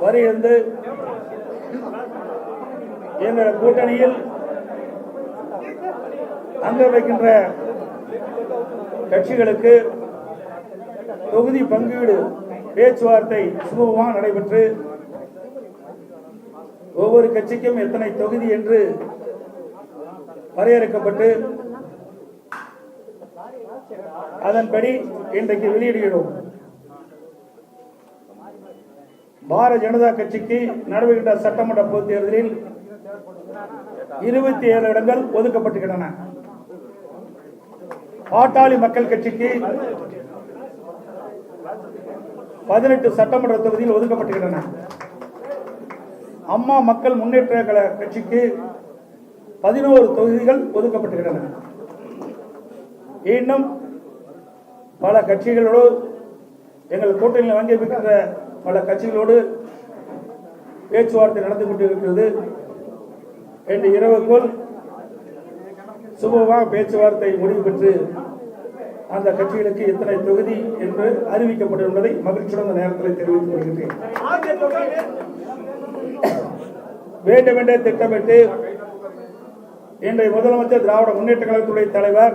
வருகிறது. எங்கள் கூட்டணியில் அங்க வைக்கின்ற கட்சிகளுக்கு தொகுதி பங்கீடு பேச்சுவார்த்தை சுமூகமாக நடைபெற்று ஒவ்வொரு கட்சிக்கும் எத்தனை தொகுதி என்று வரையறுக்கப்பட்டு அதன்படி இன்றைக்கு வெளியிடுகிறோம். பாரதிய ஜனதா கட்சிக்கு நடைபெறுகின்ற சட்டமன்ற பொதுத் தேர்தலில் 27 இடங்கள் ஒதுக்கப்பட்டுள்ளன. பாட்டாளி மக்கள் கட்சிக்கு 18 சட்டமன்ற தொகுதியில் ஒதுக்கப்பட்டுள்ளன. அம்மா மக்கள் முன்னேற்ற கழக கட்சிக்கு 11 தொகுதிகள் ஒதுக்கப்பட்டுள்ளன. இன்னும் பல கட்சிகளோடு எங்கள் கூட்டணியில் வாங்கியிருக்கின்ற பல கட்சிகளோடு பேச்சுவார்த்தை நடந்து கொண்டிருக்கிறது. இன்று இரவுக்குள் சுமூகமாக பேச்சுவார்த்தை முடிவு பெற்று அந்த கட்சிகளுக்கு எத்தனை தொகுதி என்று அறிவிக்கப்படும் என்பதை மகிழ்ச்சியுடன் நேரத்தில் தெரிவித்துக் கொள்கிறேன். வேண்டுமென்றே திட்டமிட்டு இன்றைய முதலமைச்சர் திராவிட முன்னேற்ற கழகத்துடைய தலைவர்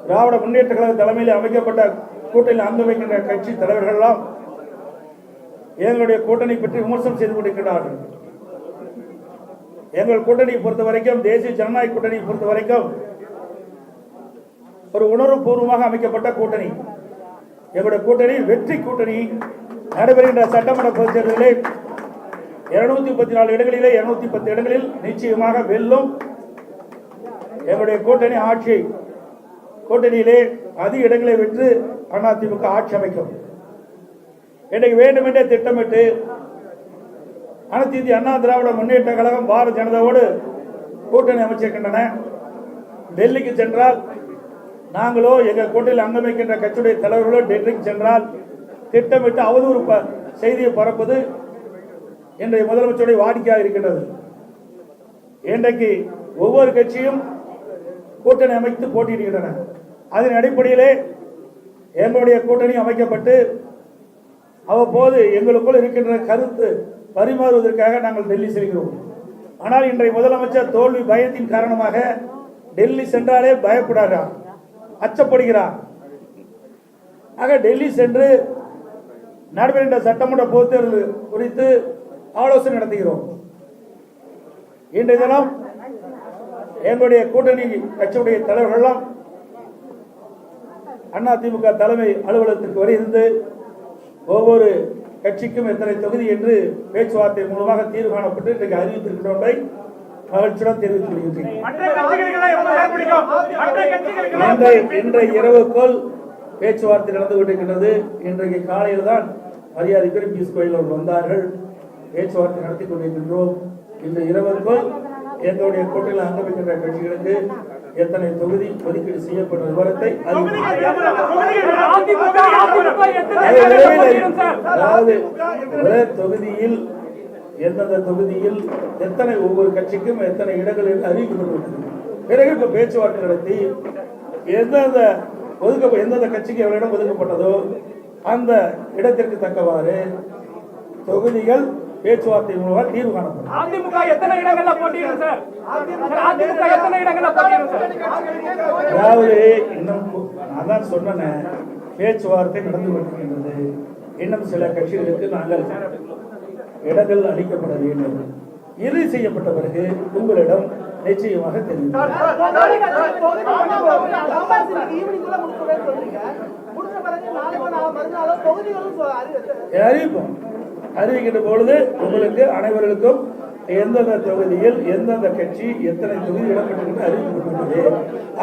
திராவிட முன்னேற்ற கழக தலைமையில் அமைக்கப்பட்ட கூட்டணியில் அங்கு வைக்கின்ற கட்சி தலைவர்கள் எல்லாம் எங்களுடைய கூட்டணி பற்றி விமர்சனம் செய்து கொண்டிருக்கிறார்கள். எங்கள் கூட்டணியை பொறுத்த வரைக்கும், தேசிய ஜனநாயக கூட்டணியை பொறுத்த வரைக்கும் ஒரு உணர்வு பூர்வமாக அமைக்கப்பட்ட கூட்டணி. எங்களுடைய கூட்டணி வெற்றி கூட்டணி. நடைபெறுகின்ற சட்டமன்ற பொதுத் தேர்தலில் 234 இடங்களிலே 210 இடங்களில் நிச்சயமாக வெல்லும். எங்களுடைய கூட்டணி ஆட்சி கூட்டணியிலே அதிக இடங்களை வென்று அதிமுக ஆட்சி அமைக்கும். இன்றைக்கு வேண்டுமென்றே திட்டமிட்டு அனைத்து இந்திய அண்ணா திராவிட முன்னேற்ற கழகம் பாரதிய ஜனதாவோடு கூட்டணி அமைச்சிருக்கின்றன. டெல்லிக்கு சென்றால் நாங்களோ எங்கள் கூட்டணியில் அங்கமைக்கின்ற கட்சியுடைய தலைவர்களோ டெல்லிக்கு சென்றால் திட்டமிட்டு அவதூறு செய்தியை பரப்புவது இன்றைய முதலமைச்சருடைய வாடிக்கையாக இருக்கின்றது. இன்றைக்கு ஒவ்வொரு கட்சியும் கூட்டணி அமைத்து போட்டியிடுகின்றன. அதன் அடிப்படையிலே எங்களுடைய கூட்டணி அமைக்கப்பட்டு அவ்வப்போது எங்களுக்குள் இருக்கின்ற கருத்து பரிமாறுவதற்காக நாங்கள் டெல்லி செல்கிறோம். ஆனால் இன்றைய முதலமைச்சர் தோல்வி பயத்தின் காரணமாக டெல்லி சென்றாலே பயப்படுகிறார், அச்சப்படுகிறார். ஆக டெல்லி சென்று நடைபெறுகின்ற சட்டமன்ற பொதுத் தேர்தல் குறித்து ஆலோசனை நடத்துகிறோம். இன்றைய தினம் எங்களுடைய கூட்டணி கட்சியுடைய தலைவர்களெல்லாம் அதிமுக தலைமை அலுவலகத்திற்கு வருகிறது. ஒவ்வொரு கட்சிக்கும் எத்தனை தொகுதி என்று பேச்சுவார்த்தை மூலமாக தீர்வு காணப்பட்டு இன்றைக்கு அறிவித்திருக்கிறோம். மகிழ்ச்சியுடன் தெரிவித்துக் கொள்கிறேன். இன்றைய இரவுக்குள் பேச்சுவார்த்தை நடந்து கொண்டிருக்கிறது. இன்றைக்கு காலையில் தான் மரியாதைக்குரிய பியூஷ் கோயல் அவர்கள் வந்தார்கள். பேச்சுவார்த்தை நடத்தி கொண்டிருக்கின்றோம். இந்த இரவுக்குள் எங்களுடைய கூட்டணியில் அங்கமைக்கின்ற கட்சிகளுக்கு எத்தனை தொகுதி ஒதுக்கீடு செய்யப்பட்ட விவரத்தை அதாவது ஒரே தொகுதியில் எந்தெந்த தொகுதியில் எத்தனை ஒவ்வொரு கட்சிக்கும் எத்தனை இடங்கள் என்று அறிவிக்கப்பட்டுள்ளது. பிறகு இப்ப பேச்சுவார்த்தை நடத்தி எந்தெந்த கட்சிக்கு எவ்வளவு இடம் ஒதுக்கப்பட்டதோ அந்த இடத்திற்கு தக்கவாறு தொகுதிகள் பேச்சுவார்த்தை மூலமாக தீர்வு காணப்படும். அதிமுக எத்தனை இடங்கள்ல போட்டியிடும் சார்? அதிமுக எத்தனை இடங்கள்ல போட்டியிடும் சார்? அதாவது இன்னும் நான் தான் சொன்னேன், பேச்சுவார்த்தை நடந்து கொண்டிருக்கின்றது. இன்னும் சில கட்சிகளுக்கு நாங்கள் இடங்கள் அளிக்கப்பட வேண்டும். இறுதி செய்யப்பட்ட பிறகு உங்களிடம் நிச்சயமாக தெரியும். அறிவிப்போம். அறிவிக்கின்ற பொழுது உங்களுக்கு அனைவர்களுக்கும் எந்தெந்த தொகுதியில் எந்தெந்த கட்சி எத்தனை தொகுதி இடம்பெற்று அறிவிக்கப்பட்டுள்ளது,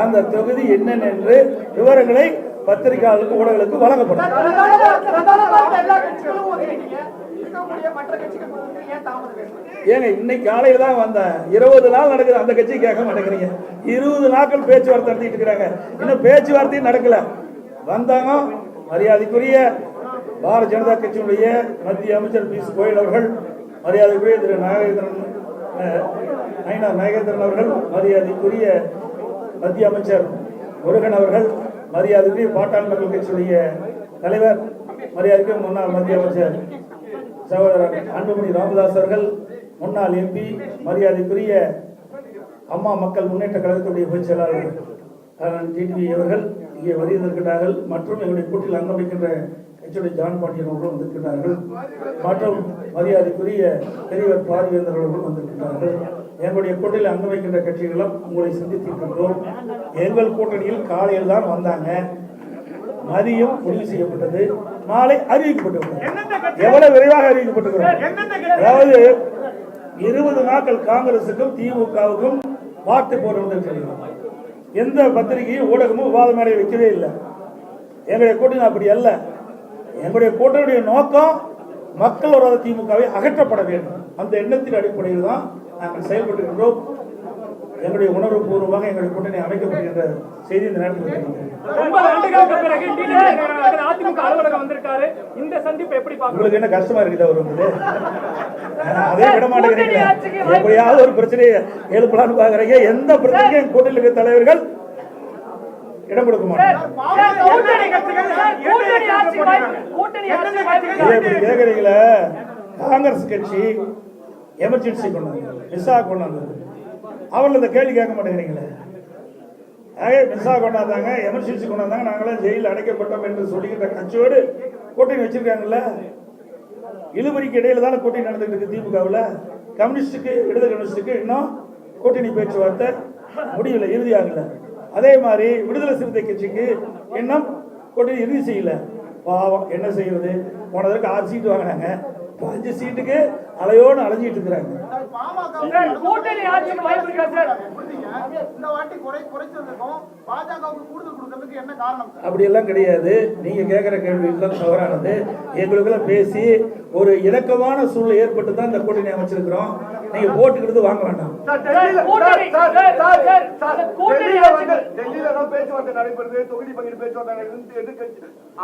அந்த தொகுதி என்னென்ன என்று விவரங்களை பத்திரிகையாளர்களுக்கு ஊடகங்களுக்கு வழங்கப்படும். ஏங்க இன்னைக்கு காலையில தான் வந்த 20 நாள் நடக்குது, அந்த கட்சி கேட்க மாட்டேங்கிறீங்க. 20 நாட்கள் பேச்சுவார்த்தை நடத்திட்டு இருக்கிறாங்க, இன்னும் பேச்சுவார்த்தையும் நடக்கல. வந்தாங்க மரியாதைக்குரிய பாரதிய ஜனதா கட்சியினுடைய மத்திய அமைச்சர் பியூஷ் கோயல் அவர்கள், மரியாதைக்குரிய திரு நாகேந்திரன் அவர்கள், மரியாதைக்குரிய மத்திய அமைச்சர் முருகன் அவர்கள், மரியாதைக்குரிய பாட்டாளி மக்கள் கட்சியுடைய தலைவர், மரியாதைக்குரிய முன்னாள் மத்திய அமைச்சர் சகோதரர் அன்புமணி ராமதாஸ் அவர்கள், முன்னாள் எம்பி, மரியாதைக்குரிய அம்மா மக்கள் முன்னேற்ற கழகத்துடைய பொதுச் செயலாளர் டிடிவி அவர்கள் இங்கே வருகிறார்கள். மற்றும் எங்களுடைய கூட்டில் அங்கம் வைக்கின்ற கட்சியுடைய ஜான் பாண்டியன் அவர்களும் வந்திருக்கிறார்கள். மற்றும் மரியாதைக்குரிய பெரியவர் பார்வேந்தர் அவர்களும் வந்திருக்கிறார்கள். எங்களுடைய கூட்டணியில் அங்கம் வைக்கின்ற கட்சிகளும் உங்களை சந்தித்திருக்கின்றோம். எங்கள் கூட்டணியில் காலையில் தான் வந்தாங்க, மதியம் முடிவு செய்யப்பட்டது, மாலை அறிவிக்கப்பட்டது. எவ்வளவு விரைவாக அறிவிக்கப்பட்டிருக்கிறது. அதாவது 20 நாட்கள் காங்கிரசுக்கும் திமுகவுக்கும் வார்த்தை போர் வந்திருக்கிறது. எந்த பத்திரிகையும் ஊடகமும் விவாத மேடை வைக்கவே இல்லை. எங்களுடைய கூட்டணி அப்படி அல்ல. எங்களுடைய கூட்டணியுடைய நோக்கம் மக்கள் விரோத திமுகவை அகற்றப்பட வேண்டும். அந்த எண்ணத்தின் அடிப்படையில் தான் நாங்கள் செயல்பட்டுகின்றோம். எங்களுடைய உணர்வு பூர்வமாக எங்களுடைய கூட்டணி அமைக்கப்படுகின்ற செய்தி இந்த நேரத்தில் அதிமுக அலுவலகம் வந்திருக்காரு. இந்த சந்திப்பு எப்படி பார்க்க உங்களுக்கு என்ன கஷ்டமா இருக்குது? அவர் வந்து அதே விட மாட்டேங்கிறீங்க. எப்படியாவது ஒரு பிரச்சனையை எழுப்பலான்னு பாக்குறீங்க. எந்த பிரச்சனையும் கூட்டணியில் இருக்கிற தலைவர்கள் இடம் கொடுக்க மாட்டாங்க. கேக்குறீங்களா? காங்கிரஸ் கட்சி எமர்ஜென்சி கொண்டாங்க, விசா கொண்டாங்க. அவர்கள் இந்த கேள்வி கேட்க மாட்டேங்கிறீங்களே. விசா கொண்டாந்தாங்க, எமர்ஜென்சி கொண்டாந்தாங்க, நாங்களாம் ஜெயிலில் அடைக்கப்பட்டோம் என்று சொல்லிக்கிட்ட கட்சியோடு கூட்டணி வச்சிருக்காங்கல்ல. இழுபறிக்கு இடையில தானே கூட்டணி நடந்துட்டு இருக்கு திமுகவில். கம்யூனிஸ்டுக்கு, இடது கம்யூனிஸ்டுக்கு இன்னும் கூட்டணி பேச்சுவார்த்தை முடியல, இறுதியாகல. அதே மாதிரி விடுதலை சிறுத்தை கட்சிக்கு இன்னும் கூட்டணி இறுதி செய்யல. பாவம், என்ன செய்வது? போனதற்கு 6 சீட்டு வாங்கினாங்க, 5 சீட்டுக்கு அலையோடு அலைஞ்சிட்டு இருக்கிறாங்க. அப்படி எல்லாம் கிடையாது. நீங்க கேட்கிற கேள்வி தவறானது. எங்களுக்குள்ள பேசி ஒரு இணக்கமான சூழ்நிலை ஏற்பட்டு தான் இந்த கூட்டணி அமைச்சிருக்கிறோம். நீங்க போட்டுக்கிறது வாங்க வேண்டாம். டெல்லியில பேச்சுவார்த்தை நடைபெறுது, தொகுதி பங்கீடு பேச்சுவார்த்தை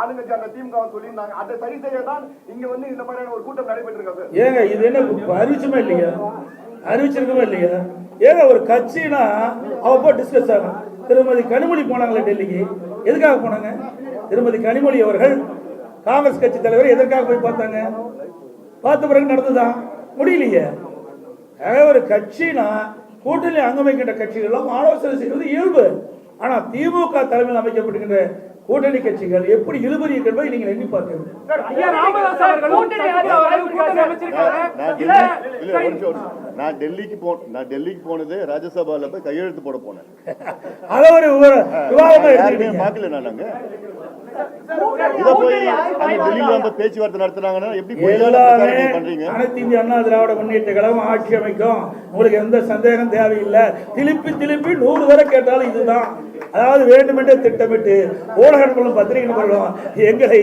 ஆளுங்கட்சி அந்த திமுக சொல்லியிருந்தாங்க. அதை சரி செய்ய தான் இங்க வந்து இந்த மாதிரியான ஒரு கூட்டம் நடைபெற்றிருக்காங்க. ஏங்க இது என்ன அறிவிச்சுமா இல்லையா? அறிவிச்சிருக்கவே இல்லையா? ஏங்க ஒரு கட்சினா அவ டிஸ்கஸ் ஆகும். திருமதி கனிமொழி போனாங்களே டெல்லிக்கு, எதுக்காக போனாங்க? திருமதி கனிமொழி அவர்கள் காங்கிரஸ் கட்சி தலைவர் எதற்காக போய் பார்த்தாங்க? பார்த்த பிறகு நடந்துதான் முடியலையே. ஒரு கட்சினா கூட்டணி அங்கமைக்கின்ற கட்சிகளும் ஆலோசனை செய்வது இயல்பு. ஆனா திமுக தலைமையில் அமைக்கப்படுகின்ற கூட்டணி கட்சிகள் எப்படி இழுபறி என்பதை நீங்கள் எண்ணி பார்க்கணும். நான் டெல்லிக்கு போனது ராஜ்யசபால போய் கையெழுத்து போட போனேன். அத ஒரு விவாதமா பார்க்கல. நாங்க இத போய் டெல்லியில வந்து பேச்சுவார்த்தை நடத்துறாங்கன்னா எப்படி பண்றீங்க? அனைத்து இந்திய அண்ணா திராவிட முன்னேற்ற கழகம் ஆட்சி அமைக்கும், உங்களுக்கு எந்த சந்தேகம் தேவையில்லை. திருப்பி 100 வரை கேட்டாலும் இதுதான். அதாவது வேண்டுமென்றே திட்டமிட்டு ஊடகங்களும் பத்திரிகை நபர்களும் எங்களை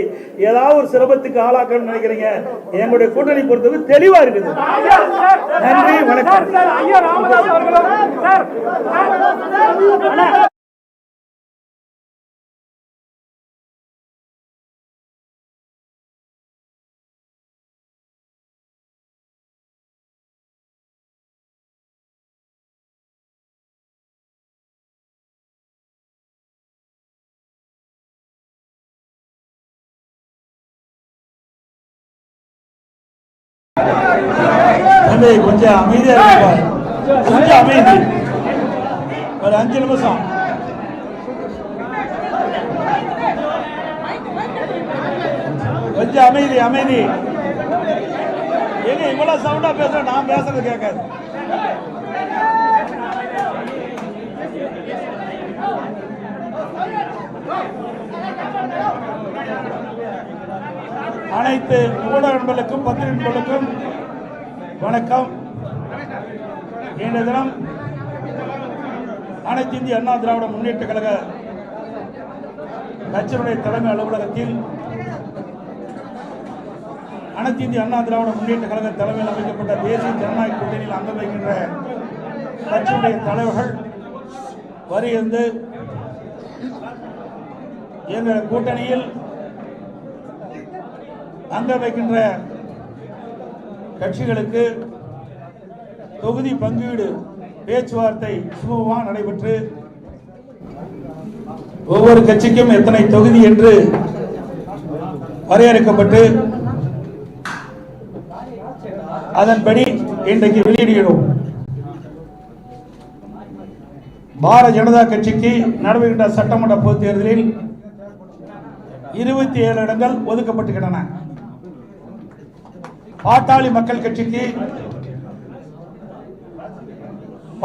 ஏதாவது ஒரு சிரமத்துக்கு ஆளாக்கணும்னு நினைக்கிறீங்க. எங்களுடைய கூட்டணி பொறுத்தவரை தெளிவா இருக்குது. நன்றி, வணக்கம். கொஞ்சம் அமைதியா இருப்பார். கொஞ்சம் அமைதி, ஒரு 5 நிமிஷம். கொஞ்சம் அமைதி, அமைதி. ஏங்க இவ்வளவு சவுண்டா பேசுறேன், நான் பேசுறது கேட்காது. அனைத்து ஊடக நண்பர்களுக்கும் பத்திரிகை நண்பர்களுக்கும் வணக்கம். இன்றைய தினம் அனைத்து இந்திய அண்ணா திராவிட முன்னேற்ற கழக கட்சியினுடைய தலைமை அலுவலகத்தில் அனைத்து இந்திய அண்ணா திராவிட முன்னேற்ற கழக தலைமையில் அமைக்கப்பட்ட தேசிய ஜனநாயக கூட்டணியில் அங்கம் வைக்கின்ற கட்சியுடைய தலைவர்கள் வருகிறது. எங்கள் கூட்டணியில் அங்கம் வைக்கின்ற கட்சிகளுக்கு தொகுதி பங்கீடு பேச்சுவார்த்தை சுமூகமாக நடைபெற்று ஒவ்வொரு கட்சிக்கும் எத்தனை தொகுதி என்று வரையறுக்கப்பட்டு அதன்படி இன்றைக்கு வெளியிடுகிறோம். பாரதிய ஜனதா கட்சிக்கு நடைபெறுகின்ற சட்டமன்ற பொதுத் தேர்தலில் 27 இடங்கள் ஒதுக்கப்பட்டுள்ளன. பாட்டாளி மக்கள் கட்சிக்கு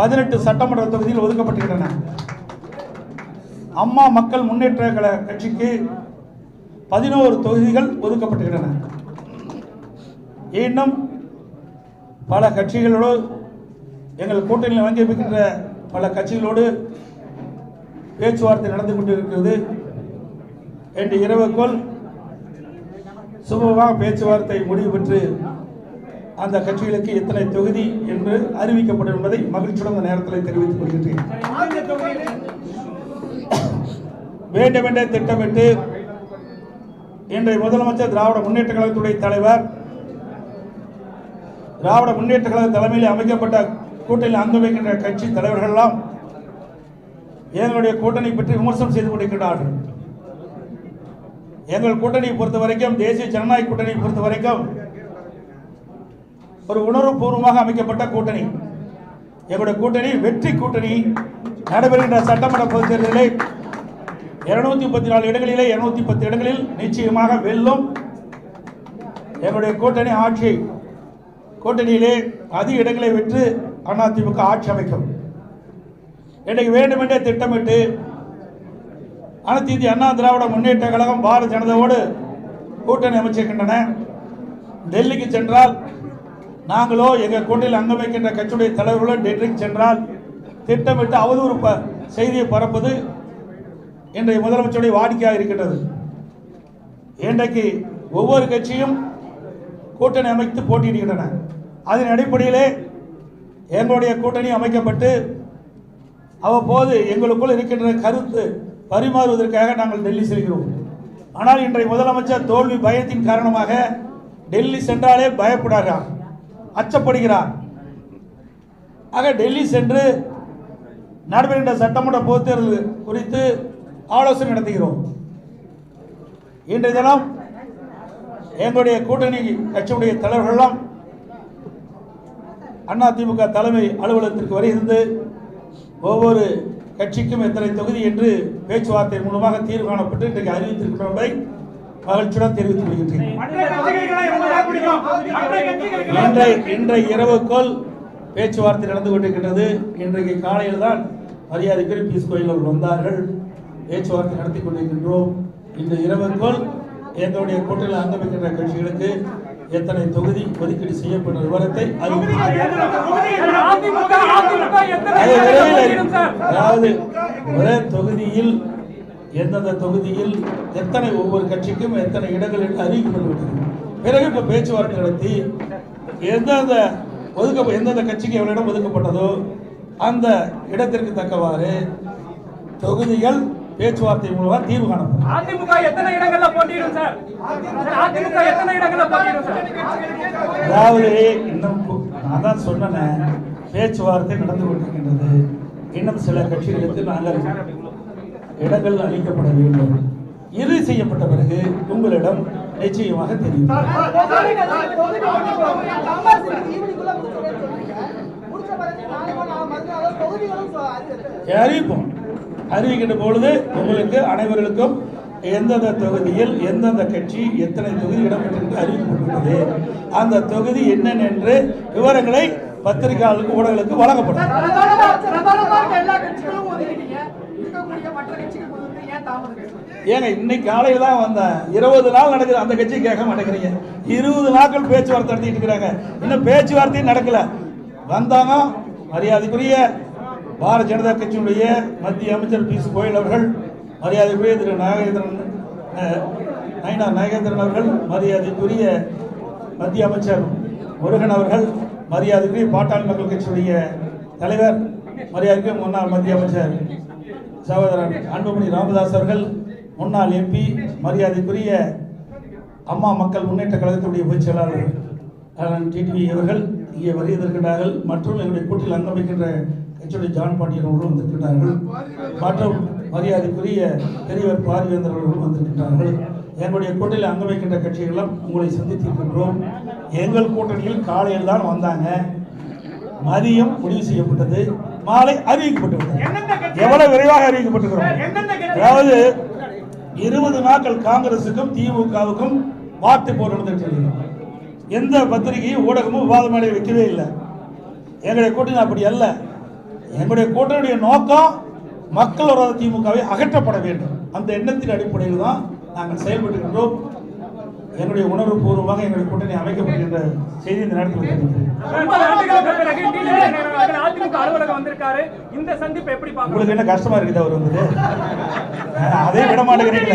18 சட்டமன்ற தொகுதியில் ஒதுக்கப்பட்டுள்ளன. அம்மா மக்கள் முன்னேற்ற கட்சிக்கு 11 தொகுதிகள் ஒதுக்கப்பட்டுள்ளன. இன்னும் பல கட்சிகளோடு எங்கள் கூட்டணியில் வங்கியிருக்கின்ற பல கட்சிகளோடு பேச்சுவார்த்தை நடந்து கொண்டிருக்கிறது. இன்று இரவுக்குள் சுமூகமாக பேச்சுவார்த்தை முடிவு பெற்று அந்த கட்சிகளுக்கு எத்தனை தொகுதி என்று அறிவிக்கப்படும் என்பதை மகிழ்ச்சியுடன் இந்த நேரத்தில் தெரிவித்துக் கொள்கின்றேன். வேண்டுமென்றே திட்டமிட்டு இன்றைய முதலமைச்சர் திராவிட முன்னேற்ற கழகத்துடைய தலைவர், திராவிட முன்னேற்ற கழக தலைமையில் அமைக்கப்பட்ட கூட்டணியில் அங்கம் வைக்கின்ற கட்சி தலைவர்கள் எல்லாம் எங்களுடைய கூட்டணி பற்றி விமர்சனம் செய்து கொண்டிருக்கிறார்கள். எங்கள் கூட்டணியை பொறுத்த வரைக்கும், தேசிய ஜனநாயக கூட்டணியை பொறுத்த வரைக்கும் ஒரு உணர்வுபூர்வமாக அமைக்கப்பட்ட கூட்டணி. எங்களுடைய கூட்டணி வெற்றி கூட்டணி. நடைபெறுகின்ற சட்டமன்ற பொதுத் தேர்தலில் 234 இடங்களிலே 210 இடங்களில் நிச்சயமாக வெல்லும். எங்களுடைய கூட்டணி ஆட்சி கூட்டணியிலே அதிக இடங்களை வென்று அதிமுக ஆட்சி அமைக்கும். இன்றைக்கு வேண்டுமென்றே திட்டமிட்டு அனைத்து இந்திய அண்ணா திராவிட முன்னேற்ற கழகம் பாரதிய ஜனதாவோடு கூட்டணி அமைச்சிருக்கின்றன. டெல்லிக்கு சென்றால் நாங்களோ எங்கள் கூட்டணியில் அங்கம் வைக்கின்ற கட்சியுடைய தலைவர்களோ டெல்லிக்கு சென்றால் திட்டமிட்டு அவதூறு செய்தியை பரப்புவது இன்றைய முதலமைச்சருடைய வாடிக்கையாக இருக்கின்றது. இன்றைக்கு ஒவ்வொரு கட்சியும் கூட்டணி அமைத்து போட்டியிடுகின்றன. அதன் அடிப்படையிலே எங்களுடைய கூட்டணி அமைக்கப்பட்டு அவ்வப்போது எங்களுக்குள் இருக்கின்ற கருத்து பரிமாறுவதற்காக நாங்கள் டெல்லி செல்கிறோம். ஆனால் இன்றைய முதலமைச்சர் தோல்வி பயத்தின் காரணமாக டெல்லி சென்றாலே பயப்படுகிறார், அச்சப்படுகிறார். ஆக டெல்லி சென்று நடைபெறுகின்ற சட்டமன்ற பொதுத் தேர்தல் குறித்து ஆலோசனை நடத்துகிறோம். இன்றைய தினம் எங்களுடைய கூட்டணி கட்சியுடைய தலைவர்களெல்லாம் அதிமுக தலைமை அலுவலகத்திற்கு வருகிறது. ஒவ்வொரு கட்சிக்கும் எத்தனை தொகுதி என்று பேச்சுவார்த்தை மூலமாக தீர்வு காணப்பட்டு இன்றைக்கு அறிவித்திருக்கிறதை மகிழ்ச்சியுடன் தெரிவித்துக் கொள்கின்றேன். இன்றைய இரவுக்குள் பேச்சுவார்த்தை நடந்து கொண்டிருக்கின்றது. இன்றைக்கு காலையில் தான் மரியாதைக்குரிய பியூஷ் கோயல் அவர்கள் வந்தார்கள். பேச்சுவார்த்தை நடத்தி கொண்டிருக்கின்றோம். இந்த இரவுக்குள் எங்களுடைய கூட்டணியில் அங்கமிக்கின்ற கட்சிகளுக்கு எத்தனை தொகுதி ஒதுக்கீடு செய்யப்படும் விவரத்தை அதாவது ஒரே தொகுதியில் எந்தெந்த தொகுதியில் எத்தனை ஒவ்வொரு கட்சிக்கும் எத்தனை இடங்கள் என்று அறிவிக்கப்பட்டுவிட்டது. பிறகு இப்ப பேச்சுவார்த்தை நடத்தி எந்தெந்த கட்சிக்கு எவ்வளவு இடம் ஒதுக்கப்பட்டதோ அந்த இடத்திற்கு தக்கவாறு தொகுதிகள் பேச்சுவார்த்தை மூலமா தீர்வு காணப்படும். அதிமுக எத்தனை இடங்கள்ல போட்டியிடும் சார்? அதிமுக எத்தனை இடங்கள்ல போட்டியிடும் சார்? அதாவது இன்னும் நான் தான் சொன்னேன், பேச்சுவார்த்தை நடந்து கொண்டிருக்கின்றது. இன்னும் சில கட்சிகளுக்கு நாங்கள் இடங்கள் அளிக்கப்பட வேண்டும். இறுதி செய்யப்பட்ட பிறகு உங்களிடம் நிச்சயமாக தெரியும். அறிவிப்போம். அறிவிக்கின்ற பொழுது உங்களுக்கு அனைவர்களுக்கும் எந்தெந்த தொகுதியில் எந்தெந்த கட்சி எத்தனை தொகுதி இடம்பெற்று அறிவிக்கப்பட்டுள்ளது, அந்த தொகுதி என்னென்ன என்று விவரங்களை பத்திரிகையாளர்களுக்கு ஊடகங்களுக்கு வழங்கப்படும். ஏங்க இன்னைக்கு காலையில் தான் வந்தேன். 20 நாள் நடக்குது. அந்த கட்சி கேட்க மாட்டேங்கிறீங்க. 20 நாட்கள் பேச்சுவார்த்தை நடத்திட்டு இருக்கிறாங்க. இன்னும் பேச்சுவார்த்தையும் நடக்கல. வந்தாங்க மரியாதைக்குரிய பாரதிய ஜனதா கட்சியினுடைய மத்திய அமைச்சர் பியூஷ் கோயல் அவர்கள், மரியாதைக்குரிய திரு நாகேந்திரன் அவர்கள், மரியாதைக்குரிய மத்திய அமைச்சர் முருகன் அவர்கள், மரியாதைக்குரிய பாட்டாளி மக்கள் கட்சியுடைய தலைவர், மரியாதைக்குரிய முன்னாள் மத்திய அமைச்சர் சகோதரர் அன்புமணி ராமதாஸ் அவர்கள், முன்னாள் எம்பி, மரியாதைக்குரிய அம்மா மக்கள் முன்னேற்ற கழகத்துடைய பொதுச் செயலாளர் டிடிவி அவர்கள் இங்கே வருகின்றார்கள். மற்றும் எங்களுடைய கூட்டில் அங்கமைக்கின்ற கட்சியுடைய ஜான் பாண்டியன் அவர்களும் வந்திருக்கிறார்கள். மற்றும் மரியாதைக்குரிய பெரியவர் பார்வேந்தர் அவர்களும் வந்திருக்கிறார்கள். எங்களுடைய கூட்டத்தில் அங்கமைக்கின்ற கட்சிகளும் உங்களை சந்தித்திருக்கின்றோம். எங்கள் கூட்டணியில் காலையில் தான் வந்தாங்க, மதியம் முடிவு செய்யப்பட்டது, மாலை அறிவிக்கப்பட்டுவிட்டது. எவ்வளவு விரைவாக அறிவிக்கப்பட்டிருக்கிறோம். அதாவது 20 நாட்கள் காங்கிரசுக்கும் திமுகவுக்கும் வார்த்தை போர் நடந்துட்டு எந்த பத்திரிகையும் ஊடகமும் விவாத மேடை வைக்கவே இல்லை. எங்களுடைய கூட்டணி அப்படி அல்ல. எங்களுடைய கூட்டணியுடைய நோக்கம் மக்கள் விரோத திமுகவை அகற்றப்பட வேண்டும். அந்த எண்ணத்தின் அடிப்படையில் தான் நாங்கள் செயல்பட்டுகின்றோம். என்னுடைய உணர்வு பூர்வமாக எங்களுடைய கூட்டணி அமைக்கப்படுகின்ற செய்தி இந்த நேரத்தில் உங்களுக்கு என்ன கஷ்டமா இருக்குது அவர் வந்தது? அதே விட மாட்டேங்கிறீங்க.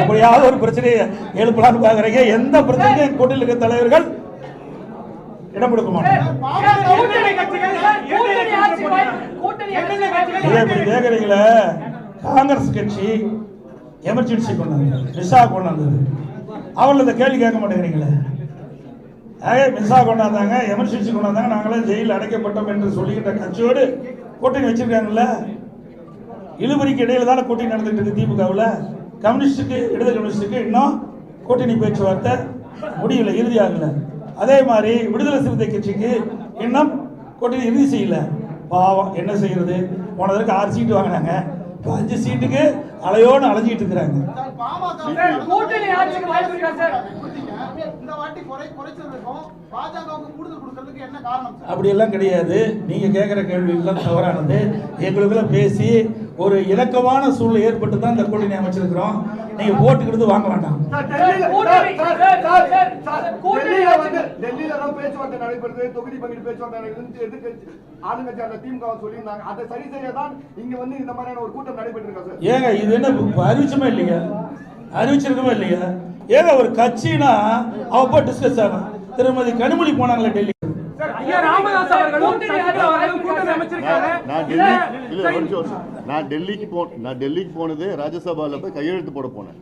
எப்படியாவது ஒரு பிரச்சனையை எழுப்பலான்னு பாக்குறீங்க. எந்த பிரச்சனையும் கூட்டணியில் இருக்கிற தலைவர்கள் இடம் கொடுக்க மாட்டாங்க. கேக்குறீங்களே, காங்கிரஸ் கட்சி எமர்ஜென்சி கொண்டாந்து விசா கொண்டாந்தது, அவர்கள் இந்த கேள்வி கேட்க மாட்டேங்கிறீங்களே. விசா கொண்டாந்தாங்க, எமர்ஜென்சி கொண்டாந்தாங்க, நாங்களே ஜெயிலில் அடைக்கப்பட்டோம் என்று சொல்லிக்கிட்ட கட்சியோடு கூட்டணி வச்சிருக்காங்கல்ல. இழுபறிக்கு இடையில தானே கூட்டணி நடந்துட்டு இருக்கு திமுகவில். கம்யூனிஸ்டுக்கு, இடது கம்யூனிஸ்டுக்கு இன்னும் கூட்டணி பேச்சுவார்த்தை முடியல, இறுதியாகல. அதே மாதிரி விடுதலை சிறுத்தை கட்சிக்கு இன்னும் கூட்டணி இறுதி செய்யல. பாவம், என்ன செய்யறது? போனதற்கு 6 சீட்டு வாங்கினாங்க, 5 சீட்டுக்கு அலையோடு அலைஞ்சிட்டு இருக்கிறாங்க. அப்படியெல்லாம் கிடையாது. நீங்க கேட்கிற கேள்வி எல்லாம் தவறானது. எங்களுக்குள்ள பேசி ஒரு இலக்கமான சூழ்நிலை ஏற்பட்டு தான் இந்த கூட்டணி அமைச்சிருக்கிறோம். நீங்க போட்டுக்கிட்டு வாங்க வேண்டாம். டெல்லியில தான் பேச்சுவார்த்தை நடைபெறுது, தொகுதி பங்கீடு பேச்சுவார்த்தை எதிர்க்கட்சி ஆளுங்கட்சி அந்த திமுக சொல்லியிருந்தாங்க. அதை சரி செய்ய தான் இங்க வந்து இந்த மாதிரியான ஒரு கூட்டம் நடைபெற்றிருக்கா சார்? ஏங்க இது என்ன அறிவிச்சுமே இல்லையா? அறிவிச்சிருக்கவே இல்லையா? ஏங்க ஒரு கட்சினா அவ டிஸ்கஸ் ஆகும். திருமதி கனிமொழி போனாங்களே டெல்லி. நான் டெல்லிக்கு போனது ராஜ்யசபால போய் கையெழுத்து போட போனேன்.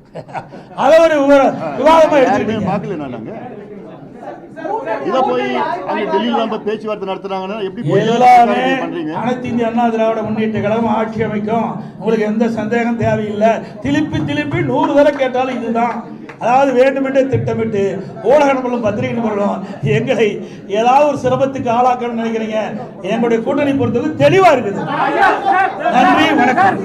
அத ஒரு விவாதமா எடுத்துக்கிட்டீங்க. பார்க்கல நாங்க இத போய் அங்க டெல்லியில நம்ம பேச்சுவார்த்தை நடத்துறாங்கன்னா எப்படி எல்லாமே அனைத்து இந்திய அண்ணா திராவிட முன்னேற்ற கழகம் ஆட்சி அமைக்கும். உங்களுக்கு எந்த சந்தேகம் தேவையில்லை. திருப்பி 100 தடவை கேட்டாலும் இதுதான். அதாவது வேண்டுமென்றே திட்டமிட்டு ஊடக நபர்களும் பத்திரிகை நபர்களும் எங்களை ஏதாவது ஒரு சிரமத்துக்கு ஆளாக்கணும்னு நினைக்கிறீங்க. எங்களுடைய கூட்டணி பொறுத்தது தெளிவா இருக்குது. நன்றி, வணக்கம்.